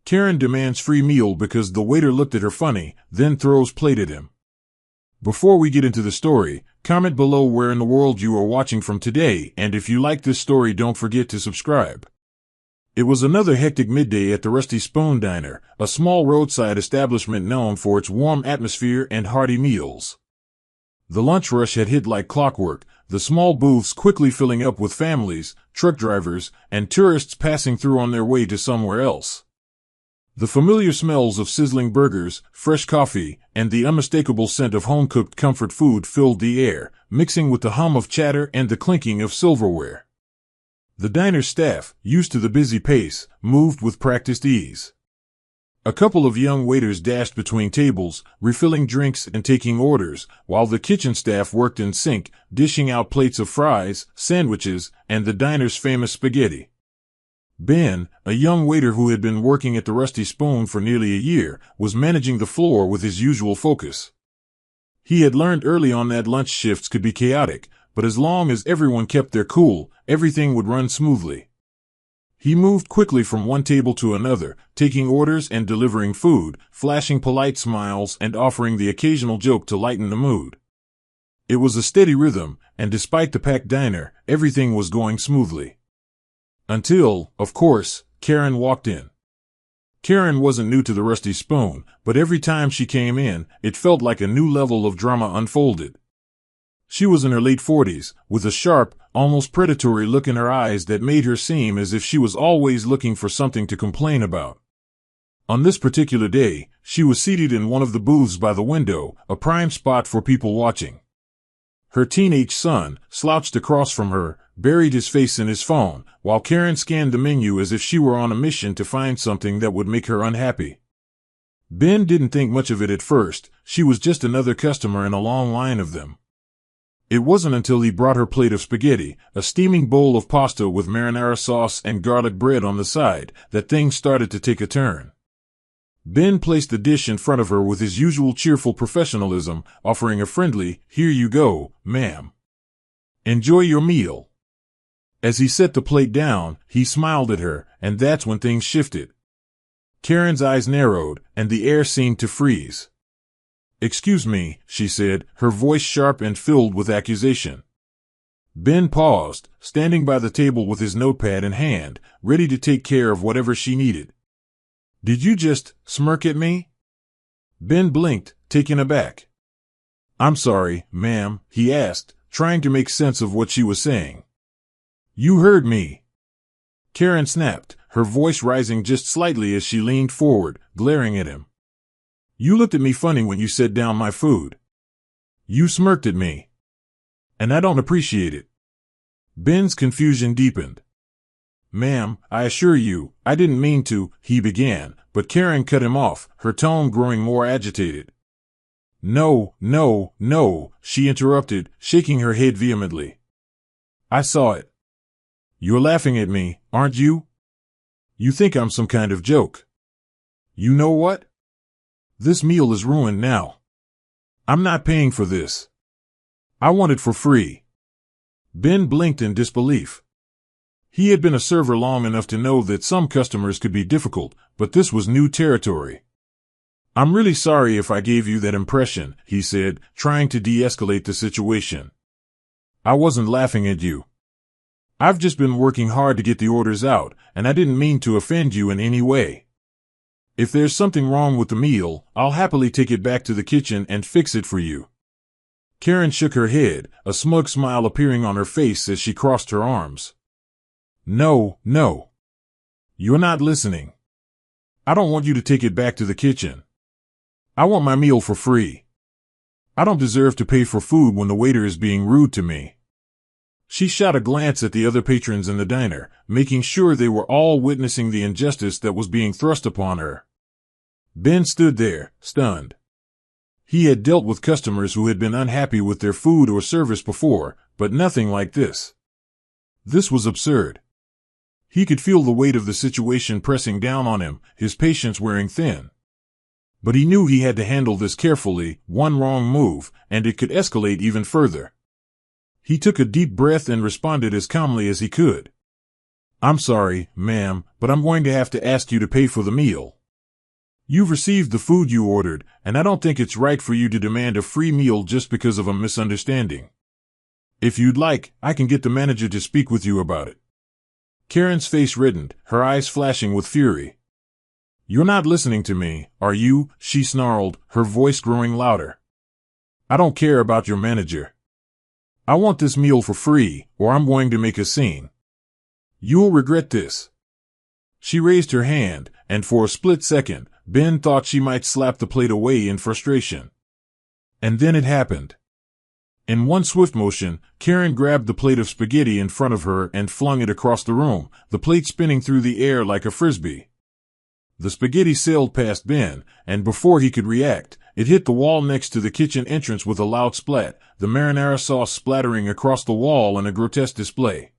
Karen demands free meal because the waiter looked at her funny, then throws plate at him. Before we get into the story, comment below where in the world you are watching from today, and if you like this story, don't forget to subscribe. It was another hectic midday at the Rusty Spoon Diner, a small roadside establishment known for its warm atmosphere and hearty meals. The lunch rush had hit like clockwork, the small booths quickly filling up with families, truck drivers, and tourists passing through on their way to somewhere else. The familiar smells of sizzling burgers, fresh coffee, and the unmistakable scent of home-cooked comfort food filled the air, mixing with the hum of chatter and the clinking of silverware. The diner's staff, used to the busy pace, moved with practiced ease. A couple of young waiters dashed between tables, refilling drinks and taking orders, while the kitchen staff worked in sync, dishing out plates of fries, sandwiches, and the diner's famous spaghetti. Ben, a young waiter who had been working at the Rusty Spoon for nearly a year, was managing the floor with his usual focus. He had learned early on that lunch shifts could be chaotic, but as long as everyone kept their cool, everything would run smoothly. He moved quickly from one table to another, taking orders and delivering food, flashing polite smiles and offering the occasional joke to lighten the mood. It was a steady rhythm, and despite the packed diner, everything was going smoothly. Until, of course, Karen walked in. Karen wasn't new to the Rusty Spoon, but every time she came in, it felt like a new level of drama unfolded. She was in her late 40s, with a sharp, almost predatory look in her eyes that made her seem as if she was always looking for something to complain about. On this particular day, she was seated in one of the booths by the window, a prime spot for people watching. Her teenage son, slouched across from her, buried his face in his phone, while Karen scanned the menu as if she were on a mission to find something that would make her unhappy. Ben didn't think much of it at first. She was just another customer in a long line of them. It wasn't until he brought her plate of spaghetti, a steaming bowl of pasta with marinara sauce and garlic bread on the side, that things started to take a turn. Ben placed the dish in front of her with his usual cheerful professionalism, offering a friendly, "Here you go, ma'am. Enjoy your meal." As he set the plate down, he smiled at her, and that's when things shifted. Karen's eyes narrowed, and the air seemed to freeze. "Excuse me," she said, her voice sharp and filled with accusation. Ben paused, standing by the table with his notepad in hand, ready to take care of whatever she needed. "Did you just smirk at me?" Ben blinked, taken aback. "I'm sorry, ma'am," he asked, trying to make sense of what she was saying. "You heard me," Karen snapped, her voice rising just slightly as she leaned forward, glaring at him. "You looked at me funny when you set down my food. You smirked at me. And I don't appreciate it." Ben's confusion deepened. "Ma'am, I assure you, I didn't mean to," he began, but Karen cut him off, her tone growing more agitated. "No, no, no," she interrupted, shaking her head vehemently. "I saw it. You're laughing at me, aren't you? You think I'm some kind of joke. You know what? This meal is ruined now. I'm not paying for this. I want it for free." Ben blinked in disbelief. He had been a server long enough to know that some customers could be difficult, but this was new territory. "I'm really sorry if I gave you that impression," he said, trying to de-escalate the situation. "I wasn't laughing at you. I've just been working hard to get the orders out, and I didn't mean to offend you in any way. If there's something wrong with the meal, I'll happily take it back to the kitchen and fix it for you." Karen shook her head, a smug smile appearing on her face as she crossed her arms. "No, no. You're not listening. I don't want you to take it back to the kitchen. I want my meal for free. I don't deserve to pay for food when the waiter is being rude to me." She shot a glance at the other patrons in the diner, making sure they were all witnessing the injustice that was being thrust upon her. Ben stood there, stunned. He had dealt with customers who had been unhappy with their food or service before, but nothing like this. This was absurd. He could feel the weight of the situation pressing down on him, his patience wearing thin. But he knew he had to handle this carefully. One wrong move, and it could escalate even further. He took a deep breath and responded as calmly as he could. "I'm sorry, ma'am, but I'm going to have to ask you to pay for the meal." You've received the food you ordered, and I don't think it's right for you to demand a free meal just because of a misunderstanding. If you'd like, I can get the manager to speak with you about it. Karen's face reddened, her eyes flashing with fury. You're not listening to me, are you? She snarled, her voice growing louder. I don't care about your manager. I want this meal for free, or I'm going to make a scene. You'll regret this. She raised her hand, and for a split second, Ben thought she might slap the plate away in frustration. And then it happened. In one swift motion, Karen grabbed the plate of spaghetti in front of her and flung it across the room, the plate spinning through the air like a frisbee. The spaghetti sailed past Ben, and before he could react, it hit the wall next to the kitchen entrance with a loud splat, the marinara sauce splattering across the wall in a grotesque display.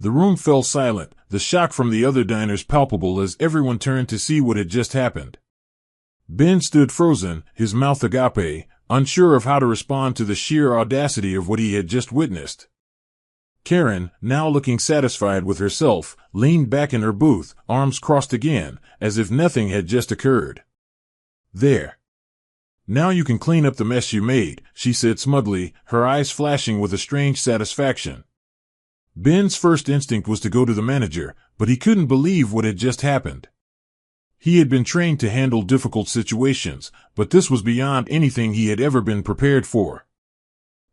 The room fell silent, the shock from the other diners palpable as everyone turned to see what had just happened. Ben stood frozen, his mouth agape, unsure of how to respond to the sheer audacity of what he had just witnessed. Karen, now looking satisfied with herself, leaned back in her booth, arms crossed again, as if nothing had just occurred. There. Now you can clean up the mess you made, she said smugly, her eyes flashing with a strange satisfaction. Ben's first instinct was to go to the manager, but he couldn't believe what had just happened. He had been trained to handle difficult situations, but this was beyond anything he had ever been prepared for.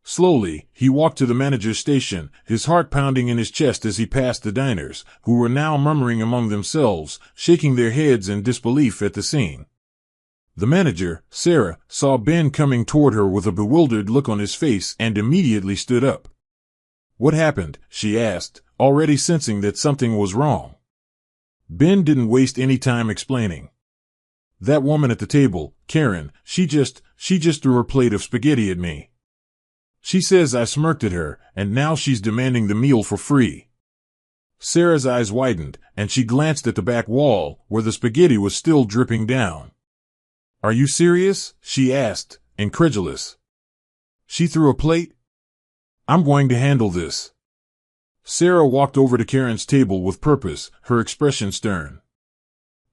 Slowly, he walked to the manager's station, his heart pounding in his chest as he passed the diners, who were now murmuring among themselves, shaking their heads in disbelief at the scene. The manager, Sarah, saw Ben coming toward her with a bewildered look on his face and immediately stood up. What happened? She asked, already sensing that something was wrong. Ben didn't waste any time explaining. That woman at the table, Karen, she just threw her plate of spaghetti at me. She says I smirked at her, and now she's demanding the meal for free. Sarah's eyes widened, and she glanced at the back wall, where the spaghetti was still dripping down. Are you serious? She asked, incredulous. She threw a plate? I'm going to handle this. Sarah walked over to Karen's table with purpose, her expression stern.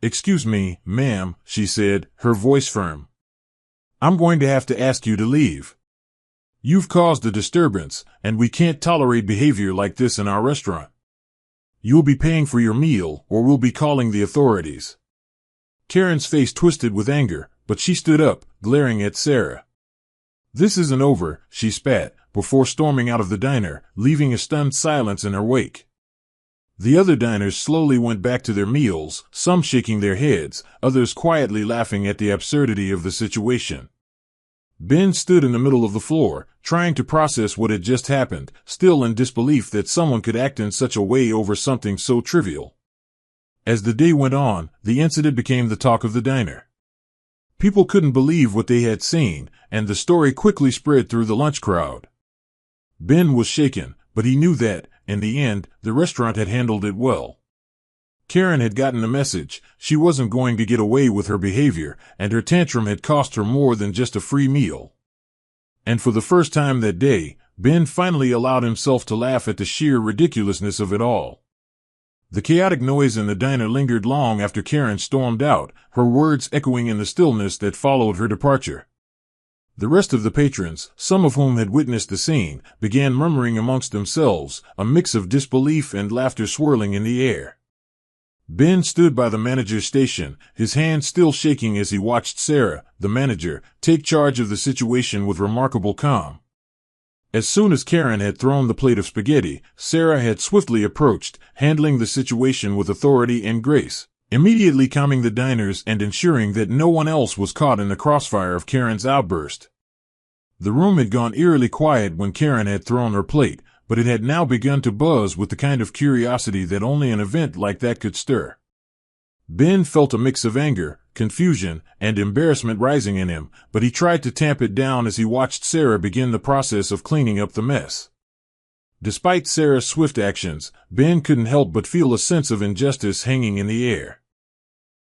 Excuse me, ma'am, she said, her voice firm. I'm going to have to ask you to leave. You've caused a disturbance, and we can't tolerate behavior like this in our restaurant. You'll be paying for your meal, or we'll be calling the authorities. Karen's face twisted with anger, but she stood up, glaring at Sarah. This isn't over, she spat, before storming out of the diner, leaving a stunned silence in her wake. The other diners slowly went back to their meals, some shaking their heads, others quietly laughing at the absurdity of the situation. Ben stood in the middle of the floor, trying to process what had just happened, still in disbelief that someone could act in such a way over something so trivial. As the day went on, the incident became the talk of the diner. People couldn't believe what they had seen, and the story quickly spread through the lunch crowd. Ben was shaken, but he knew that, in the end, the restaurant had handled it well. Karen had gotten the message. She wasn't going to get away with her behavior, and her tantrum had cost her more than just a free meal. And for the first time that day, Ben finally allowed himself to laugh at the sheer ridiculousness of it all. The chaotic noise in the diner lingered long after Karen stormed out, her words echoing in the stillness that followed her departure. The rest of the patrons, some of whom had witnessed the scene, began murmuring amongst themselves, a mix of disbelief and laughter swirling in the air. Ben stood by the manager's station, his hands still shaking as he watched Sarah, the manager, take charge of the situation with remarkable calm. As soon as Karen had thrown the plate of spaghetti, Sarah had swiftly approached, handling the situation with authority and grace, immediately calming the diners and ensuring that no one else was caught in the crossfire of Karen's outburst. The room had gone eerily quiet when Karen had thrown her plate, but it had now begun to buzz with the kind of curiosity that only an event like that could stir. Ben felt a mix of anger, confusion, and embarrassment rising in him, but he tried to tamp it down as he watched Sarah begin the process of cleaning up the mess. Despite Sarah's swift actions, Ben couldn't help but feel a sense of injustice hanging in the air.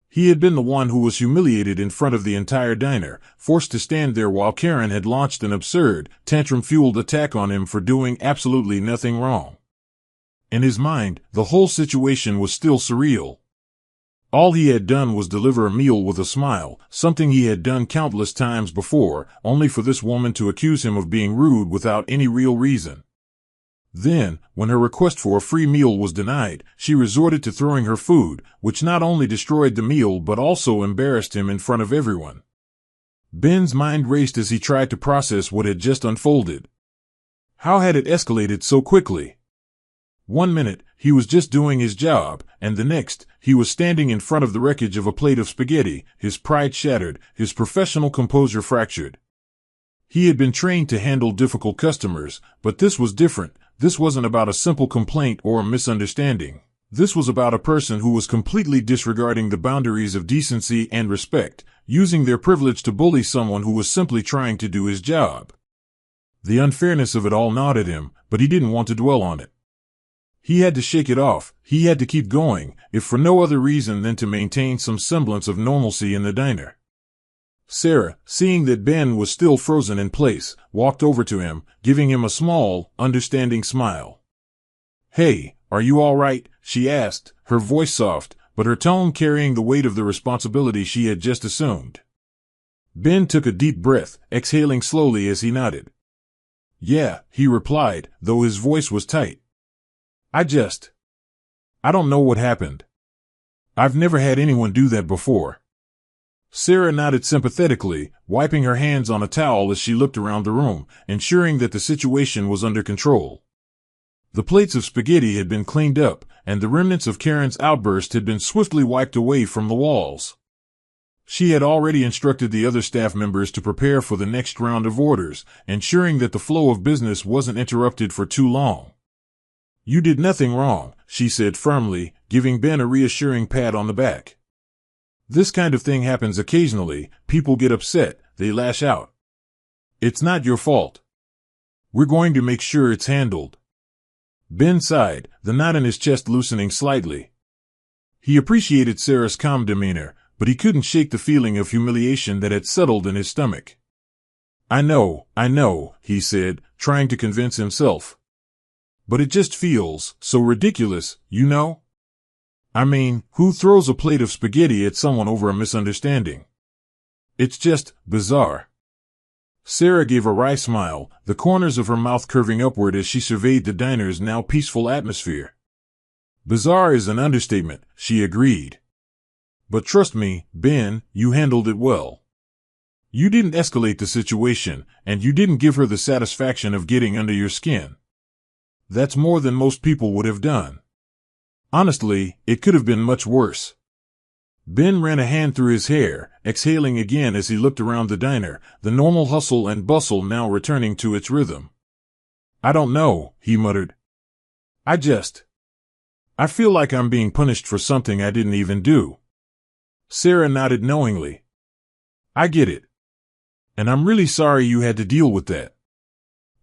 He had been the one who was humiliated in front of the entire diner, forced to stand there while Karen had launched an absurd, tantrum-fueled attack on him for doing absolutely nothing wrong. In his mind, the whole situation was still surreal. All he had done was deliver a meal with a smile, something he had done countless times before, only for this woman to accuse him of being rude without any real reason. Then, when her request for a free meal was denied, she resorted to throwing her food, which not only destroyed the meal but also embarrassed him in front of everyone. Ben's mind raced as he tried to process what had just unfolded. How had it escalated so quickly? 1 minute, he was just doing his job, and the next, he was standing in front of the wreckage of a plate of spaghetti, his pride shattered, his professional composure fractured. He had been trained to handle difficult customers, but this was different. This wasn't about a simple complaint or a misunderstanding. This was about a person who was completely disregarding the boundaries of decency and respect, using their privilege to bully someone who was simply trying to do his job. The unfairness of it all gnawed at him, but he didn't want to dwell on it. He had to shake it off. He had to keep going, if for no other reason than to maintain some semblance of normalcy in the diner. Sarah, seeing that Ben was still frozen in place, walked over to him, giving him a small, understanding smile. "Hey, are you all right?" she asked, her voice soft, but her tone carrying the weight of the responsibility she had just assumed. Ben took a deep breath, exhaling slowly as he nodded. "Yeah," he replied, though his voice was tight. I don't know what happened. I've never had anyone do that before." Sarah nodded sympathetically, wiping her hands on a towel as she looked around the room, ensuring that the situation was under control. The plates of spaghetti had been cleaned up, and the remnants of Karen's outburst had been swiftly wiped away from the walls. She had already instructed the other staff members to prepare for the next round of orders, ensuring that the flow of business wasn't interrupted for too long. "You did nothing wrong," she said firmly, giving Ben a reassuring pat on the back. "This kind of thing happens occasionally. People get upset, they lash out. It's not your fault. We're going to make sure it's handled." Ben sighed, the knot in his chest loosening slightly. He appreciated Sarah's calm demeanor, but he couldn't shake the feeling of humiliation that had settled in his stomach. I know, he said, trying to convince himself. "But it just feels so ridiculous, you know? I mean, who throws a plate of spaghetti at someone over a misunderstanding? It's just bizarre." Sarah gave a wry smile, the corners of her mouth curving upward as she surveyed the diner's now peaceful atmosphere. "Bizarre is an understatement," she agreed. "But trust me, Ben, you handled it well. You didn't escalate the situation, and you didn't give her the satisfaction of getting under your skin. That's more than most people would have done. Honestly, it could have been much worse." Ben ran a hand through his hair, exhaling again as he looked around the diner, the normal hustle and bustle now returning to its rhythm. "I don't know," he muttered. I feel like I'm being punished for something I didn't even do." Sarah nodded knowingly. "I get it. And I'm really sorry you had to deal with that.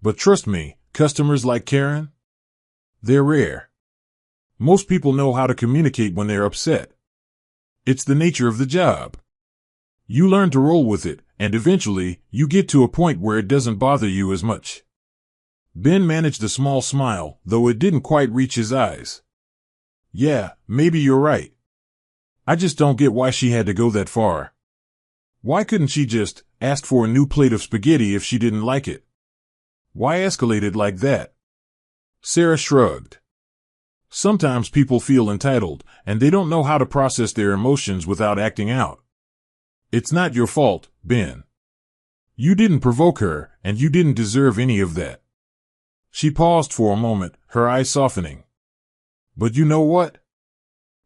But trust me, customers like Karen? They're rare. Most people know how to communicate when they're upset. It's the nature of the job. You learn to roll with it, and eventually, you get to a point where it doesn't bother you as much." Ben managed a small smile, though it didn't quite reach his eyes. "Yeah, maybe you're right. I just don't get why she had to go that far. Why couldn't she just ask for a new plate of spaghetti if she didn't like it? Why escalate it like that?" Sarah shrugged. "Sometimes people feel entitled, and they don't know how to process their emotions without acting out. It's not your fault, Ben. You didn't provoke her, and you didn't deserve any of that." She paused for a moment, her eyes softening. "But you know what?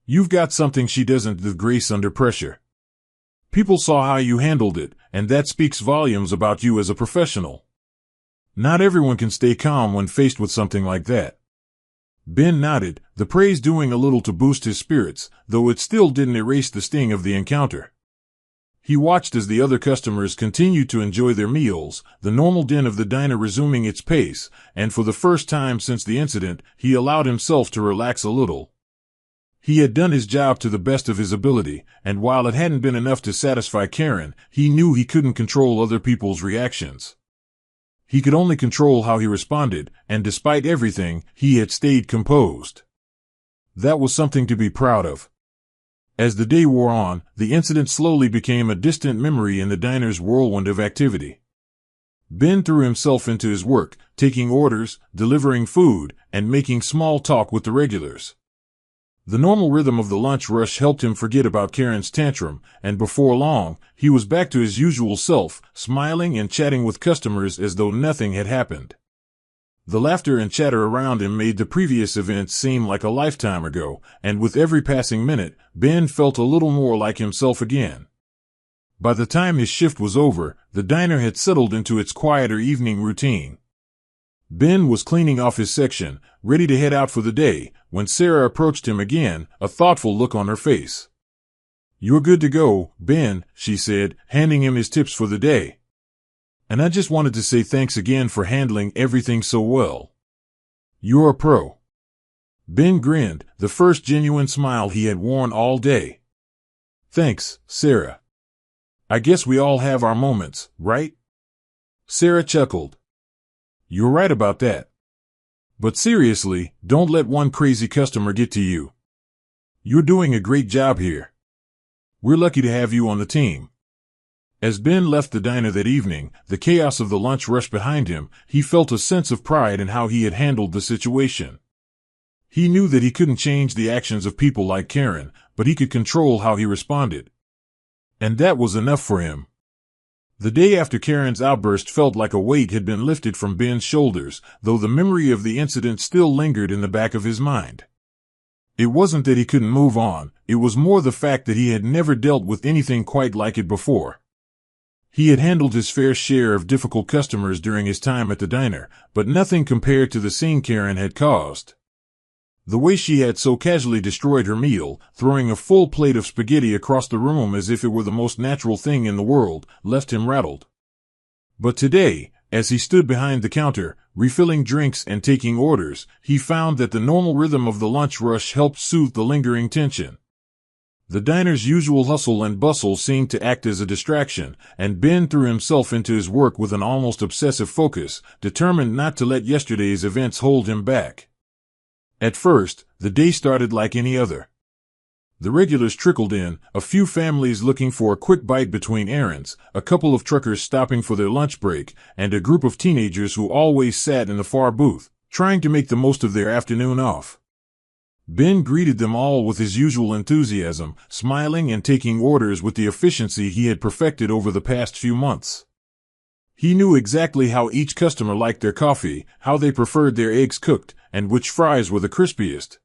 You've got something she doesn't, the grace under pressure. People saw how you handled it, and that speaks volumes about you as a professional. Not everyone can stay calm when faced with something like that." Ben nodded, the praise doing a little to boost his spirits, though it still didn't erase the sting of the encounter. He watched as the other customers continued to enjoy their meals, the normal din of the diner resuming its pace, and for the first time since the incident, he allowed himself to relax a little. He had done his job to the best of his ability, and while it hadn't been enough to satisfy Karen, he knew he couldn't control other people's reactions. He could only control how he responded, and despite everything, he had stayed composed. That was something to be proud of. As the day wore on, the incident slowly became a distant memory in the diner's whirlwind of activity. Ben threw himself into his work, taking orders, delivering food, and making small talk with the regulars. The normal rhythm of the lunch rush helped him forget about Karen's tantrum, and before long, he was back to his usual self, smiling and chatting with customers as though nothing had happened. The laughter and chatter around him made the previous events seem like a lifetime ago, and with every passing minute, Ben felt a little more like himself again. By the time his shift was over, the diner had settled into its quieter evening routine. Ben was cleaning off his section, ready to head out for the day, when Sarah approached him again, a thoughtful look on her face. "You're good to go, Ben," she said, handing him his tips for the day. "And I just wanted to say thanks again for handling everything so well. You're a pro." Ben grinned, the first genuine smile he had worn all day. "Thanks, Sarah. I guess we all have our moments, right?" Sarah chuckled. "You're right about that. But seriously, don't let one crazy customer get to you. You're doing a great job here. We're lucky to have you on the team." As Ben left the diner that evening, the chaos of the lunch rush behind him, he felt a sense of pride in how he had handled the situation. He knew that he couldn't change the actions of people like Karen, but he could control how he responded. And that was enough for him. The day after Karen's outburst felt like a weight had been lifted from Ben's shoulders, though the memory of the incident still lingered in the back of his mind. It wasn't that he couldn't move on, it was more the fact that he had never dealt with anything quite like it before. He had handled his fair share of difficult customers during his time at the diner, but nothing compared to the scene Karen had caused. The way she had so casually destroyed her meal, throwing a full plate of spaghetti across the room as if it were the most natural thing in the world, left him rattled. But today, as he stood behind the counter, refilling drinks and taking orders, he found that the normal rhythm of the lunch rush helped soothe the lingering tension. The diner's usual hustle and bustle seemed to act as a distraction, and Ben threw himself into his work with an almost obsessive focus, determined not to let yesterday's events hold him back. At first, the day started like any other. The regulars trickled in, a few families looking for a quick bite between errands, a couple of truckers stopping for their lunch break, and a group of teenagers who always sat in the far booth, trying to make the most of their afternoon off. Ben greeted them all with his usual enthusiasm, smiling and taking orders with the efficiency he had perfected over the past few months. He knew exactly how each customer liked their coffee, how they preferred their eggs cooked, and which fries were the crispiest.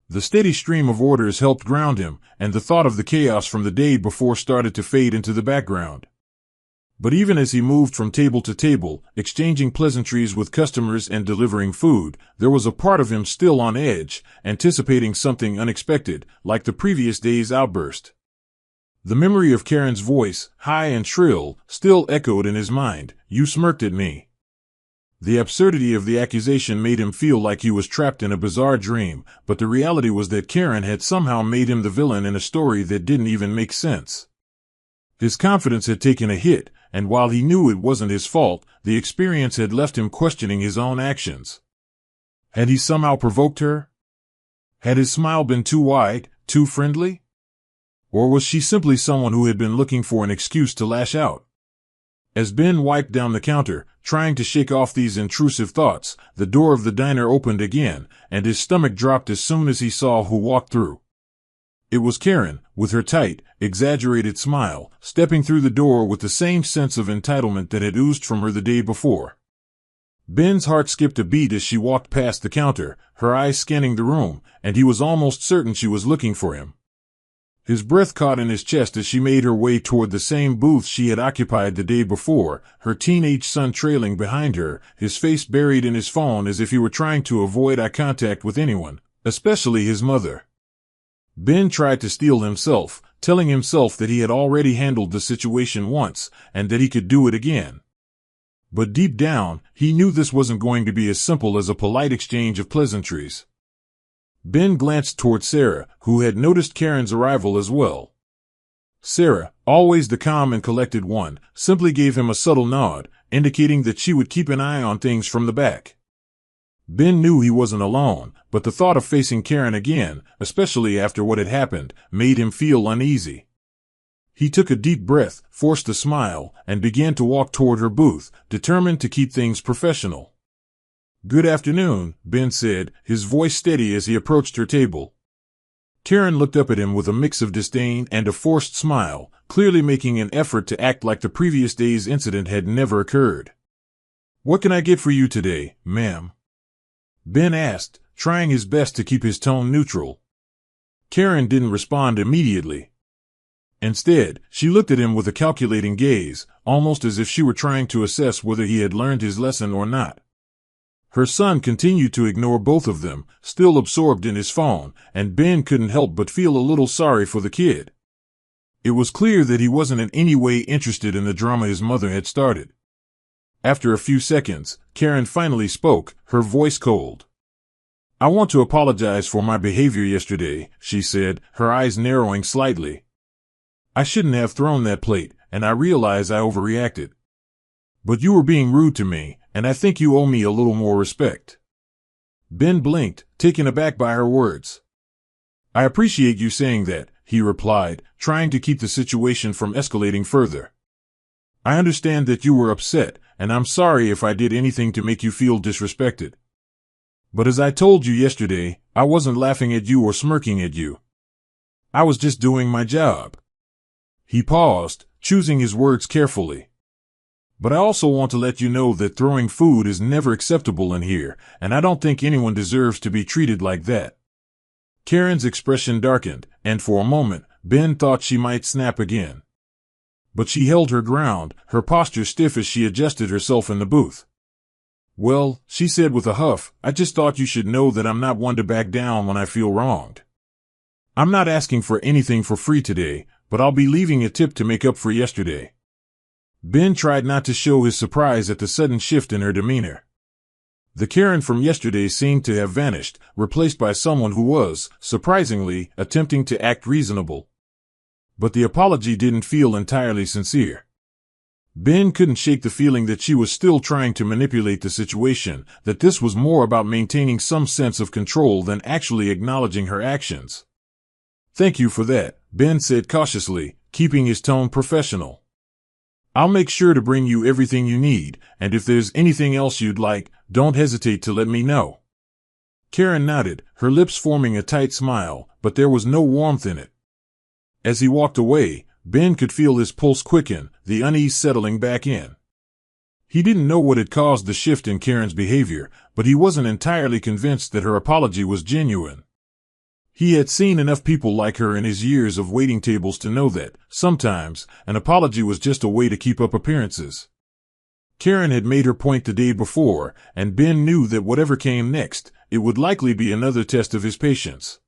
The steady stream of orders helped ground him, and the thought of the chaos from the day before started to fade into the background. But even as he moved from table to table, exchanging pleasantries with customers and delivering food, there was a part of him still on edge, anticipating something unexpected, like the previous day's outburst. The memory of Karen's voice, high and shrill, still echoed in his mind. "You smirked at me." The absurdity of the accusation made him feel like he was trapped in a bizarre dream, but the reality was that Karen had somehow made him the villain in a story that didn't even make sense. His confidence had taken a hit, and while he knew it wasn't his fault, the experience had left him questioning his own actions. Had he somehow provoked her? Had his smile been too wide, too friendly? Or was she simply someone who had been looking for an excuse to lash out? As Ben wiped down the counter, trying to shake off these intrusive thoughts, the door of the diner opened again, and his stomach dropped as soon as he saw who walked through. It was Karen, with her tight, exaggerated smile, stepping through the door with the same sense of entitlement that had oozed from her the day before. Ben's heart skipped a beat as she walked past the counter, her eyes scanning the room, and he was almost certain she was looking for him. His breath caught in his chest as she made her way toward the same booth she had occupied the day before, her teenage son trailing behind her, his face buried in his phone as if he were trying to avoid eye contact with anyone, especially his mother. Ben tried to steel himself, telling himself that he had already handled the situation once, and that he could do it again. But deep down, he knew this wasn't going to be as simple as a polite exchange of pleasantries. Ben glanced toward Sarah, who had noticed Karen's arrival as well. Sarah, always the calm and collected one, simply gave him a subtle nod, indicating that she would keep an eye on things from the back. Ben knew he wasn't alone, but the thought of facing Karen again, especially after what had happened, made him feel uneasy. He took a deep breath, forced a smile, and began to walk toward her booth, determined to keep things professional. "Good afternoon," Ben said, his voice steady as he approached her table. Karen looked up at him with a mix of disdain and a forced smile, clearly making an effort to act like the previous day's incident had never occurred. "What can I get for you today, ma'am?" Ben asked, trying his best to keep his tone neutral. Karen didn't respond immediately. Instead, she looked at him with a calculating gaze, almost as if she were trying to assess whether he had learned his lesson or not. Her son continued to ignore both of them, still absorbed in his phone, and Ben couldn't help but feel a little sorry for the kid. It was clear that he wasn't in any way interested in the drama his mother had started. After a few seconds, Karen finally spoke, her voice cold. "I want to apologize for my behavior yesterday," she said, her eyes narrowing slightly. "I shouldn't have thrown that plate, and I realize I overreacted. But you were being rude to me, and I think you owe me a little more respect." Ben blinked, taken aback by her words. "I appreciate you saying that," he replied, trying to keep the situation from escalating further. "I understand that you were upset, and I'm sorry if I did anything to make you feel disrespected. But as I told you yesterday, I wasn't laughing at you or smirking at you. I was just doing my job." He paused, choosing his words carefully. "But I also want to let you know that throwing food is never acceptable in here, and I don't think anyone deserves to be treated like that." Karen's expression darkened, and for a moment, Ben thought she might snap again. But she held her ground, her posture stiff as she adjusted herself in the booth. "Well," she said with a huff, "I just thought you should know that I'm not one to back down when I feel wronged. I'm not asking for anything for free today, but I'll be leaving a tip to make up for yesterday." Ben tried not to show his surprise at the sudden shift in her demeanor. The Karen from yesterday seemed to have vanished, replaced by someone who was, surprisingly, attempting to act reasonable. But the apology didn't feel entirely sincere. Ben couldn't shake the feeling that she was still trying to manipulate the situation, that this was more about maintaining some sense of control than actually acknowledging her actions. "Thank you for that," Ben said cautiously, keeping his tone professional. "I'll make sure to bring you everything you need, and if there's anything else you'd like, don't hesitate to let me know." Karen nodded, her lips forming a tight smile, but there was no warmth in it. As he walked away, Ben could feel his pulse quicken, the unease settling back in. He didn't know what had caused the shift in Karen's behavior, but he wasn't entirely convinced that her apology was genuine. He had seen enough people like her in his years of waiting tables to know that, sometimes, an apology was just a way to keep up appearances. Karen had made her point the day before, and Ben knew that whatever came next, it would likely be another test of his patience.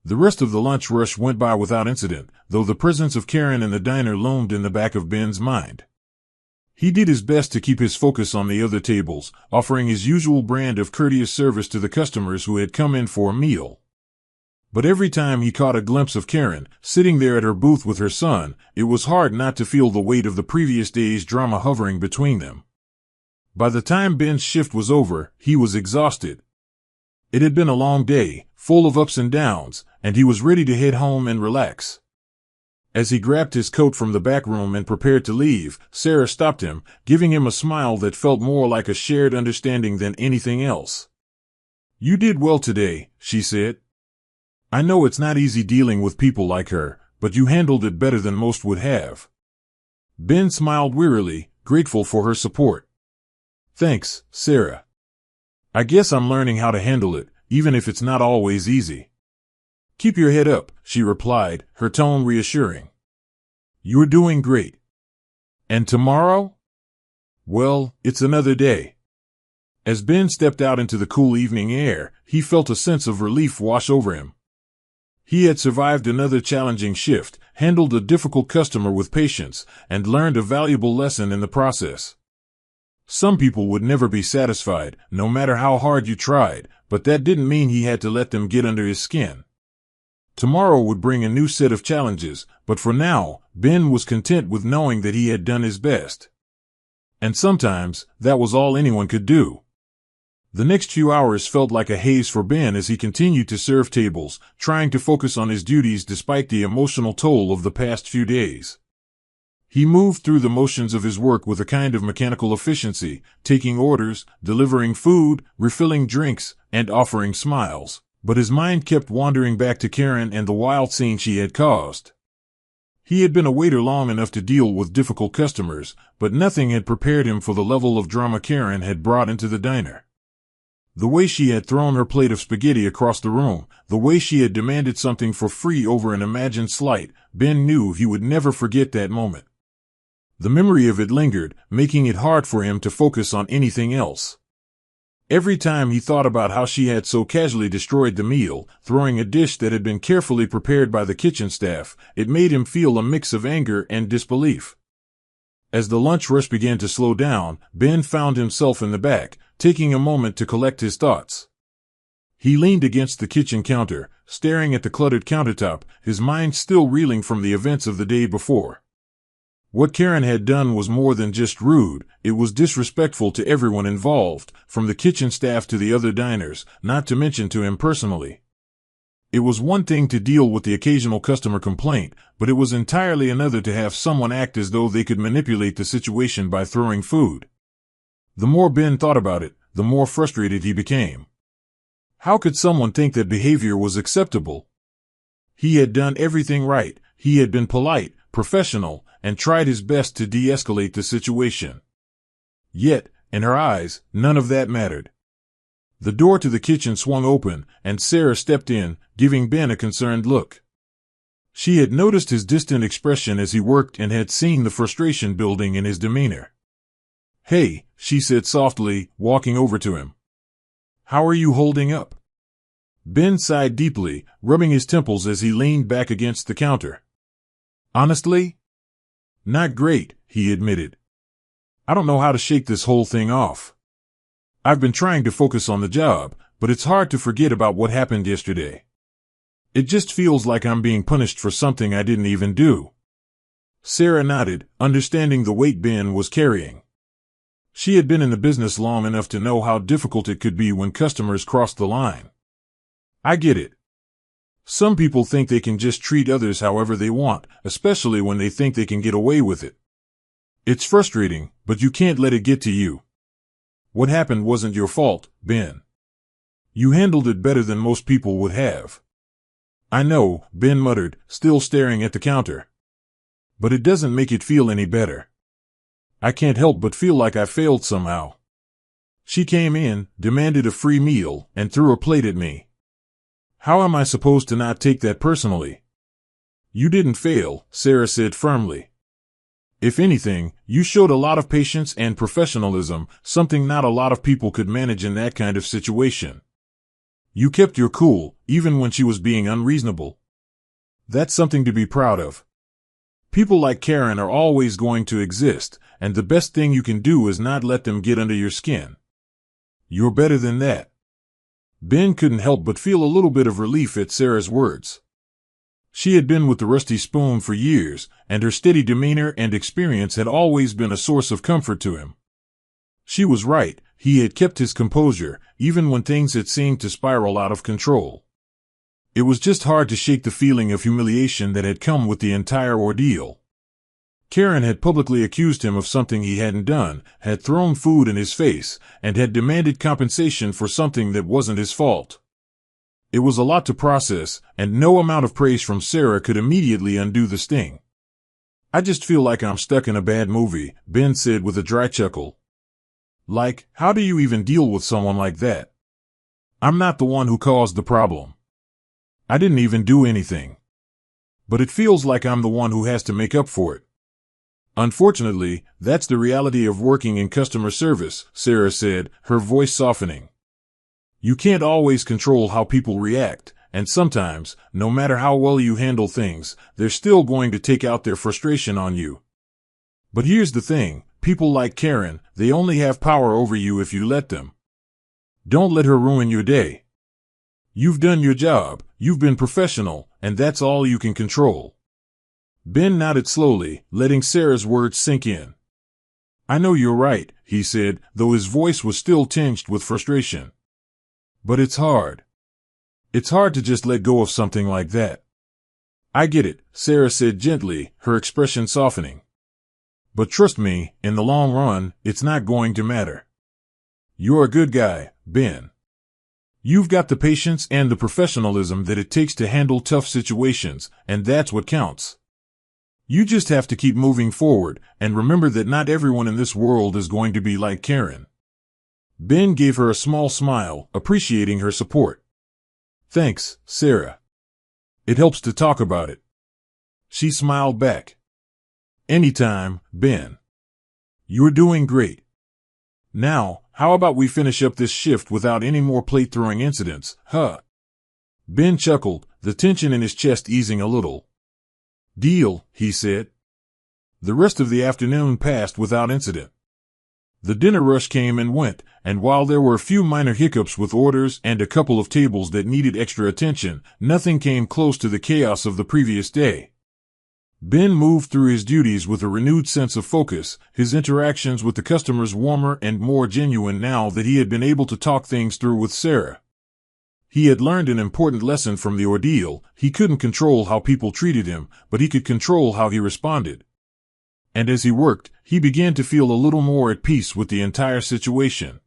The rest of the lunch rush went by without incident, though the presence of Karen in the diner loomed in the back of Ben's mind. He did his best to keep his focus on the other tables, offering his usual brand of courteous service to the customers who had come in for a meal. But every time he caught a glimpse of Karen, sitting there at her booth with her son, it was hard not to feel the weight of the previous day's drama hovering between them. By the time Ben's shift was over, he was exhausted. It had been a long day, full of ups and downs, and he was ready to head home and relax. As he grabbed his coat from the back room and prepared to leave, Sarah stopped him, giving him a smile that felt more like a shared understanding than anything else. "You did well today," she said. "I know it's not easy dealing with people like her, but you handled it better than most would have." Ben smiled wearily, grateful for her support. "Thanks, Sarah. I guess I'm learning how to handle it, even if it's not always easy." "Keep your head up," she replied, her tone reassuring. "You're doing great. And tomorrow? Well, it's another day." As Ben stepped out into the cool evening air, he felt a sense of relief wash over him. He had survived another challenging shift, handled a difficult customer with patience, and learned a valuable lesson in the process. Some people would never be satisfied, no matter how hard you tried, but that didn't mean he had to let them get under his skin. Tomorrow would bring a new set of challenges, but for now, Ben was content with knowing that he had done his best. And sometimes, that was all anyone could do. The next few hours felt like a haze for Ben as he continued to serve tables, trying to focus on his duties despite the emotional toll of the past few days. He moved through the motions of his work with a kind of mechanical efficiency, taking orders, delivering food, refilling drinks, and offering smiles. But his mind kept wandering back to Karen and the wild scene she had caused. He had been a waiter long enough to deal with difficult customers, but nothing had prepared him for the level of drama Karen had brought into the diner. The way she had thrown her plate of spaghetti across the room, the way she had demanded something for free over an imagined slight, Ben knew he would never forget that moment. The memory of it lingered, making it hard for him to focus on anything else. Every time he thought about how she had so casually destroyed the meal, throwing a dish that had been carefully prepared by the kitchen staff, it made him feel a mix of anger and disbelief. As the lunch rush began to slow down, Ben found himself in the back, taking a moment to collect his thoughts. He leaned against the kitchen counter, staring at the cluttered countertop, his mind still reeling from the events of the day before. What Karen had done was more than just rude, it was disrespectful to everyone involved, from the kitchen staff to the other diners, not to mention to him personally. It was one thing to deal with the occasional customer complaint, but it was entirely another to have someone act as though they could manipulate the situation by throwing food. The more Ben thought about it, the more frustrated he became. How could someone think that behavior was acceptable? He had done everything right, he had been polite, professional, and tried his best to de-escalate the situation. Yet, in her eyes, none of that mattered. The door to the kitchen swung open, and Sarah stepped in, giving Ben a concerned look. She had noticed his distant expression as he worked and had seen the frustration building in his demeanor. "Hey," she said softly, walking over to him. "How are you holding up?" Ben sighed deeply, rubbing his temples as he leaned back against the counter. "Honestly? Not great," he admitted. "I don't know how to shake this whole thing off. I've been trying to focus on the job, but it's hard to forget about what happened yesterday. It just feels like I'm being punished for something I didn't even do." Sarah nodded, understanding the weight Ben was carrying. She had been in the business long enough to know how difficult it could be when customers crossed the line. "I get it. Some people think they can just treat others however they want, especially when they think they can get away with it. It's frustrating, but you can't let it get to you. What happened wasn't your fault, Ben. You handled it better than most people would have." "I know," Ben muttered, still staring at the counter. "But it doesn't make it feel any better. I can't help but feel like I failed somehow." She came in, demanded a free meal, and threw a plate at me. How am I supposed to not take that personally? "You didn't fail," Sarah said firmly. "If anything, you showed a lot of patience and professionalism, something not a lot of people could manage in that kind of situation. You kept your cool, even when she was being unreasonable. That's something to be proud of. People like Karen are always going to exist, and the best thing you can do is not let them get under your skin. You're better than that." Ben couldn't help but feel a little bit of relief at Sarah's words. She had been with the Rusty Spoon for years, and her steady demeanor and experience had always been a source of comfort to him. She was right, he had kept his composure, even when things had seemed to spiral out of control. It was just hard to shake the feeling of humiliation that had come with the entire ordeal. Karen had publicly accused him of something he hadn't done, had thrown food in his face, and had demanded compensation for something that wasn't his fault. It was a lot to process, and no amount of praise from Sarah could immediately undo the sting. "I just feel like I'm stuck in a bad movie," Ben said with a dry chuckle. "Like, how do you even deal with someone like that? I'm not the one who caused the problem. I didn't even do anything. But it feels like I'm the one who has to make up for it." "Unfortunately, that's the reality of working in customer service," Sarah said, her voice softening. "You can't always control how people react, and sometimes, no matter how well you handle things, they're still going to take out their frustration on you. But here's the thing, people like Karen, they only have power over you if you let them. Don't let her ruin your day. You've done your job, you've been professional, and that's all you can control." Ben nodded slowly, letting Sarah's words sink in. "I know you're right," he said, though his voice was still tinged with frustration. But it's hard. It's hard to just let go of something like that. I get it, Sarah said gently, her expression softening. But trust me, in the long run, it's not going to matter. You're a good guy, Ben. You've got the patience and the professionalism that it takes to handle tough situations, and that's what counts. You just have to keep moving forward, and remember that not everyone in this world is going to be like Karen. Ben gave her a small smile, appreciating her support. Thanks, Sarah. It helps to talk about it. She smiled back. Anytime, Ben. You're doing great. Now, how about we finish up this shift without any more plate-throwing incidents, huh? Ben chuckled, the tension in his chest easing a little. Deal, he said. The rest of the afternoon passed without incident. The dinner rush came and went, and while there were a few minor hiccups with orders and a couple of tables that needed extra attention, nothing came close to the chaos of the previous day. Ben moved through his duties with a renewed sense of focus, his interactions with the customers warmer and more genuine now that he had been able to talk things through with Sarah. He had learned an important lesson from the ordeal. He couldn't control how people treated him, but he could control how he responded. And as he worked, he began to feel a little more at peace with the entire situation.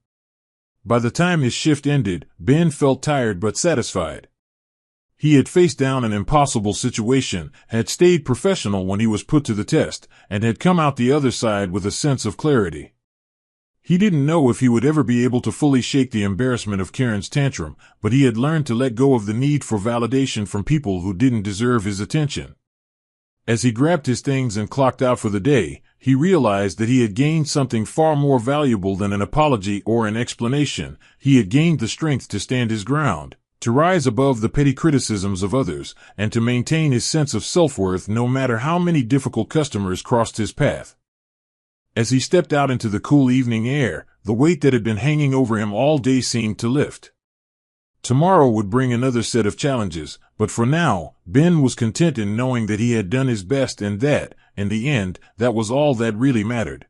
By the time his shift ended, Ben felt tired but satisfied. He had faced down an impossible situation, had stayed professional when he was put to the test, and had come out the other side with a sense of clarity. He didn't know if he would ever be able to fully shake the embarrassment of Karen's tantrum, but he had learned to let go of the need for validation from people who didn't deserve his attention. As he grabbed his things and clocked out for the day, he realized that he had gained something far more valuable than an apology or an explanation. He had gained the strength to stand his ground, to rise above the petty criticisms of others, and to maintain his sense of self-worth no matter how many difficult customers crossed his path. As he stepped out into the cool evening air, the weight that had been hanging over him all day seemed to lift. Tomorrow would bring another set of challenges, but for now, Ben was content in knowing that he had done his best and that, in the end, that was all that really mattered.